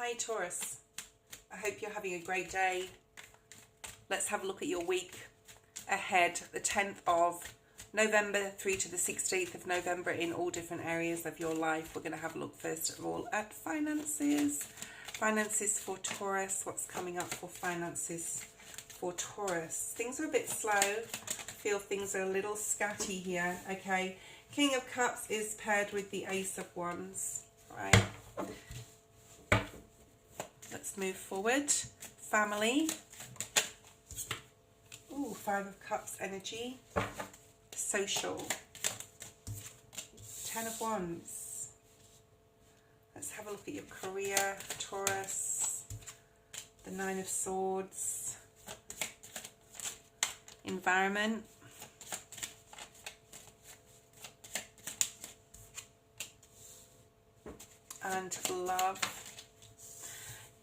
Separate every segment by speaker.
Speaker 1: Hi Taurus, I hope you're having a great day. Let's have a look at your week ahead, the 10th of November through to the 16th of November in all different areas of your life. We're going to have a look first of all at finances. Finances for Taurus. What's coming up for finances for Taurus? Things are a bit slow. I feel things are a little scatty here. Okay. King of Cups is paired with the Ace of Wands. Right. Let's move forward. Family. Ooh, Five of Cups energy. Social. Ten of Wands. Let's have a look at your career, Taurus. The Nine of Swords. Environment. And love.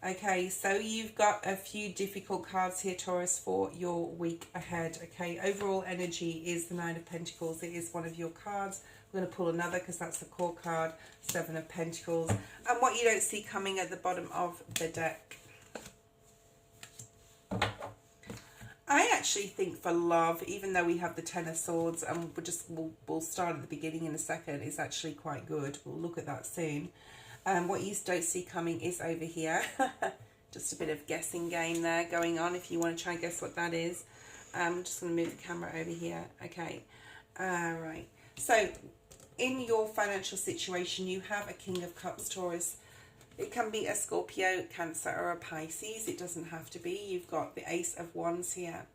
Speaker 1: Okay, so you've got a few difficult cards here, Taurus, for your week ahead. Okay, overall energy is the Nine of Pentacles. It is one of your cards. I'm going to pull another because that's the core card, Seven of Pentacles. And what you don't see coming at the bottom of the deck. I actually think for love, even though we have the Ten of Swords, and we'll start at the beginning in a second, it's actually quite good. We'll look at that soon. What you don't see coming is over here. Just a bit of guessing game there going on if you want to try and guess what that is. I'm just going to move the camera over here. Okay. Right. So, in your financial situation, you have a King of Cups, Taurus. It can be a Scorpio, Cancer, or a Pisces. It doesn't have to be. You've got the Ace of Wands here.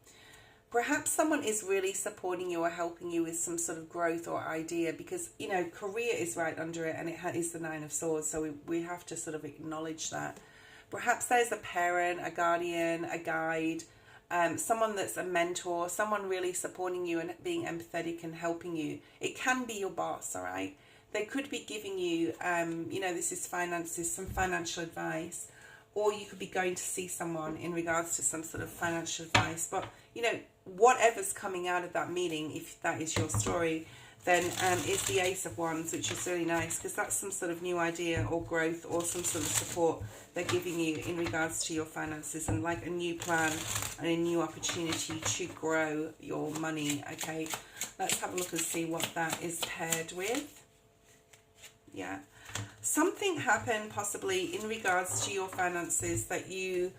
Speaker 1: Perhaps someone is really supporting you or helping you with some sort of growth or idea because, you know, career is right under it and it is the Nine of Swords. So we have to sort of acknowledge that. Perhaps there's a parent, a guardian, a guide, someone that's a mentor, someone really supporting you and being empathetic and helping you. It can be your boss, all right? They could be giving you, you know, this is finances, some financial advice. Or you could be going to see someone in regards to some sort of financial advice. But, you know, whatever's coming out of that meeting, if that is your story, then is the Ace of Wands, which is really nice because that's some sort of new idea or growth or some sort of support they're giving you in regards to your finances and like a new plan and a new opportunity to grow your money. Okay, let's have a look and see what that is paired with. Yeah. Something happened possibly in regards to your finances that you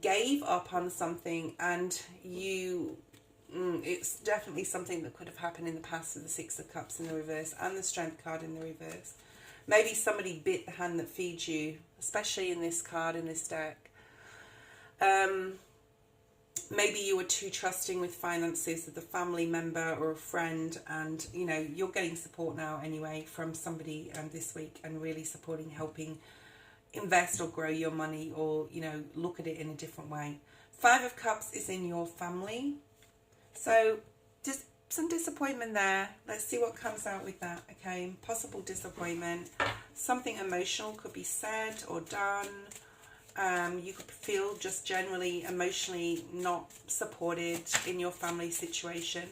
Speaker 1: gave up on something and you it's definitely something that could have happened in the past with the Six of Cups in the reverse and the Strength card in the reverse. Maybe somebody bit the hand that feeds you, especially in this card in this deck. Maybe you were too trusting with finances with a family member or a friend, and you know you're getting support now anyway from somebody this week and really supporting, helping invest or grow your money or you know look at it in a different way. Five of Cups is in your family, so just some disappointment there. Let's see what comes out with that. Okay, possible disappointment, something emotional could be said or done. You could feel just generally emotionally not supported in your family situation.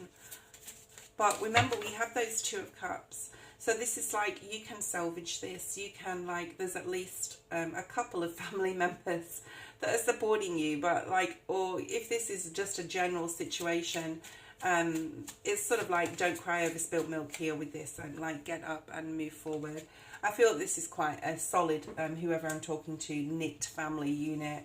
Speaker 1: But remember, we have those Two of Cups. So this is like, you can salvage this. You can, like, there's at least a couple of family members that are supporting you. But, like, or if this is just a general situation, it's sort of like, don't cry over spilt milk here with this. And, like, get up and move forward. I feel this is quite a solid, whoever I'm talking to, knit family unit.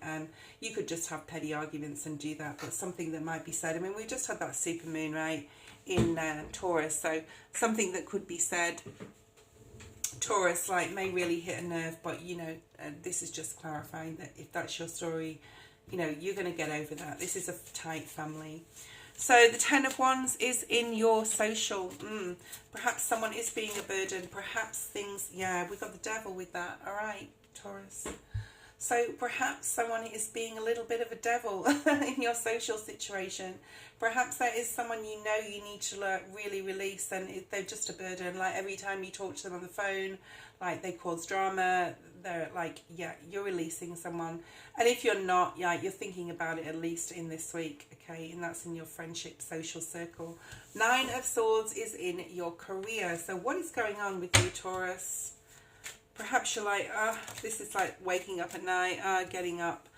Speaker 1: You could just have petty arguments and do that, but something that might be said. I mean, we just had that super moon, right, in Taurus. So something that could be said, Taurus, like, may really hit a nerve, but, you know, this is just clarifying that if that's your story, you know, you're going to get over that. This is a tight family. So the Ten of Wands is in your social. Perhaps someone is being a burden. Perhaps things, yeah, we've got the Devil with that. All right, Taurus. So perhaps someone is being a little bit of a devil in your social situation. Perhaps there is someone you know you need to really release and they're just a burden. Like every time you talk to them on the phone, like they cause drama. They're like, yeah, you're releasing someone. And if you're not, yeah, you're thinking about it at least in this week, okay? And that's in your friendship social circle. Nine of Swords is in your career. So what is going on with you, Taurus? Perhaps you're like, this is like waking up at night, getting up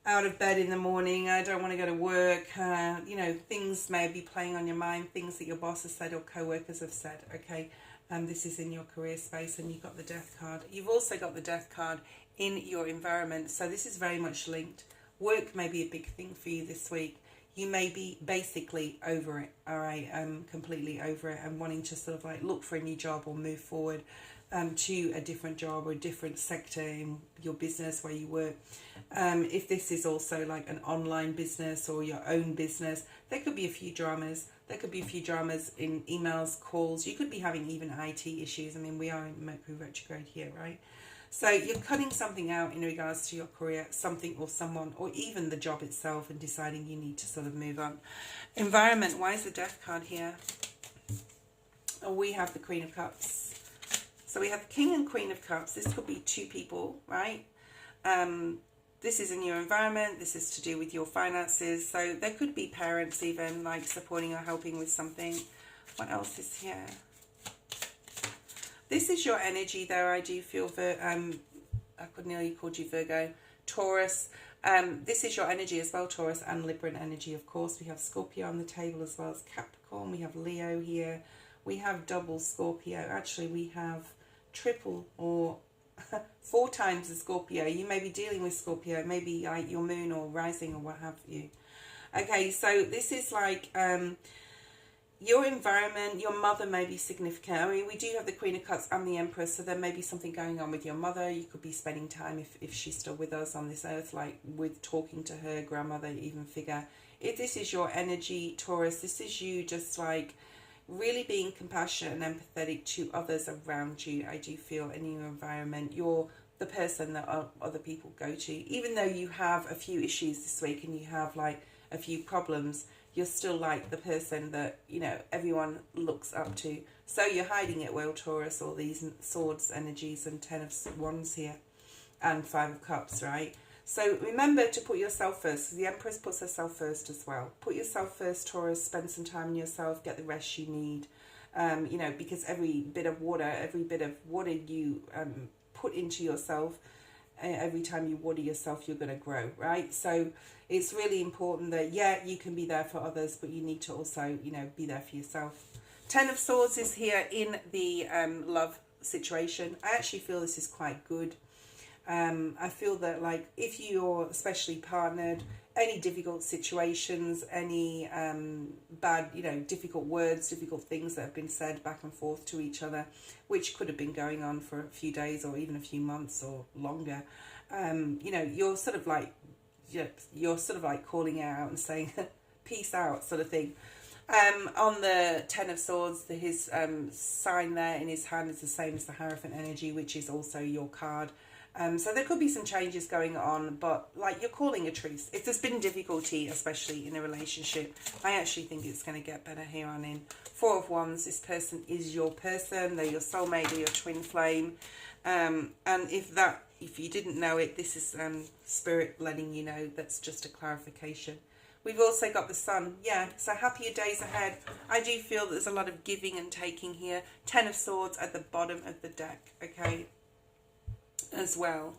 Speaker 1: out of bed in the morning, I don't want to go to work, you know, things may be playing on your mind, things that your boss has said or co-workers have said, okay, this is in your career space, and you've got the Death card. You've also got the Death card in your environment, so this is very much linked. Work may be a big thing for you this week. You may be basically over it, all right, completely over it, and wanting to sort of like look for a new job or move forward to a different job or a different sector in your business where you work. If this is also like an online business or your own business, there could be a few dramas. There could be a few dramas in emails, calls. You could be having even IT issues. I mean, we are in Mercury retrograde here, right? So you're cutting something out in regards to your career, something or someone, or even the job itself, and deciding you need to sort of move on. Environment, why is the Death card here? Oh, we have the Queen of Cups. So we have the King and Queen of Cups. This could be two people, right? This is in your environment. This is to do with your finances. So there could be parents even like supporting or helping with something. What else is here? This is your energy though. I do feel I could nearly called you Virgo. Taurus. This is your energy as well, Taurus, and Libran energy, of course. We have Scorpio on the table as well as Capricorn. We have Leo here. We have double Scorpio. Actually, we have triple or 4 times the Scorpio. You may be dealing with Scorpio, maybe like your moon or rising or what have you. Okay, so this is like your environment. Your mother may be significant. I mean, we do have the Queen of Cups and the Empress, so there may be something going on with your mother. You could be spending time, if she's still with us on this earth, like with talking to her grandmother, even figure. If this is your energy, Taurus, this is you just like really being compassionate and empathetic to others around you. I do feel in your environment, you're the person that other people go to. Even though you have a few issues this week and you have like a few problems, you're still like the person that, you know, everyone looks up to. So you're hiding it well, Taurus, all these swords energies and 10 of Wands here and 5 of Cups, right? So remember to put yourself first. The Empress puts herself first as well. Put yourself first, Taurus. Spend some time on yourself. Get the rest you need. You know, because every bit of water you put into yourself, every time you water yourself, you're going to grow, right? So it's really important that, yeah, you can be there for others, but you need to also, you know, be there for yourself. 10 of Swords is here in the love situation. I actually feel this is quite good. I feel that like if you're especially partnered, any difficult situations, any bad, you know, difficult words, difficult things that have been said back and forth to each other, which could have been going on for a few days or even a few months or longer, you know, you're sort of like calling out and saying peace out sort of thing. On the 10 of Swords, his sign there in his hand is the same as the Hierophant energy, which is also your card. So there could be some changes going on, but like you're calling a truce. If there's been difficulty, especially in a relationship, I actually think it's going to get better here on in. 4 of Wands, this person is your person. They're your soulmate or your twin flame. And if you didn't know it, this is Spirit letting you know. That's just a clarification. We've also got the Sun. Yeah, so happier days ahead. I do feel that there's a lot of giving and taking here. 10 of Swords at the bottom of the deck, okay, as well.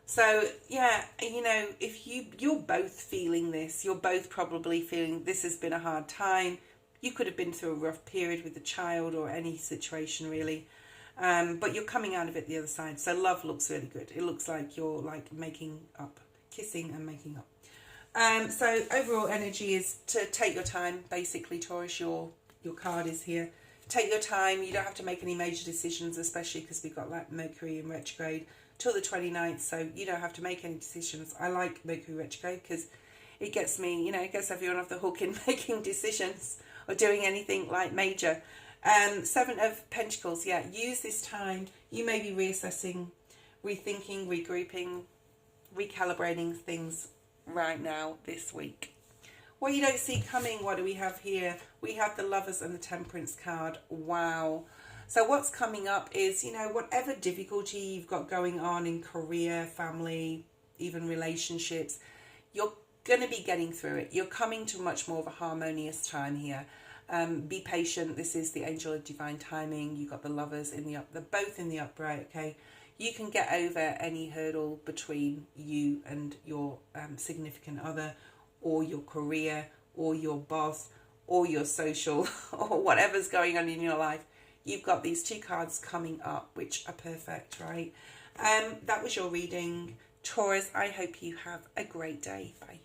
Speaker 1: So yeah, you know, if you're both feeling this, you're both probably feeling this has been a hard time. You could have been through a rough period with a child or any situation really, but you're coming out of it the other side. So love looks really good. It looks like you're like making up, kissing and making up. So overall energy is to take your time. Basically, Taurus, your card is here. Take your time. You don't have to make any major decisions, especially because we've got like Mercury in retrograde till the 29th. So you don't have to make any decisions. I like Mercury retrograde because it gets me, you know, it gets everyone off the hook in making decisions or doing anything like major. 7 of Pentacles. Yeah, use this time. You may be reassessing, rethinking, regrouping, recalibrating things right now this week. What you don't see coming, what do we have here? We have the Lovers and the Temperance card. Wow. So what's coming up is, you know, whatever difficulty you've got going on in career, family, even relationships, you're going to be getting through it. You're coming to much more of a harmonious time here. Be patient. This is the angel of divine timing. You've got the lovers in the they're both in the upright, okay? You can get over any hurdle between you and your significant other, or your career, or your boss, or your social, or whatever's going on in your life. You've got these two cards coming up, which are perfect, right? That was your reading, Taurus. I hope you have a great day. Bye.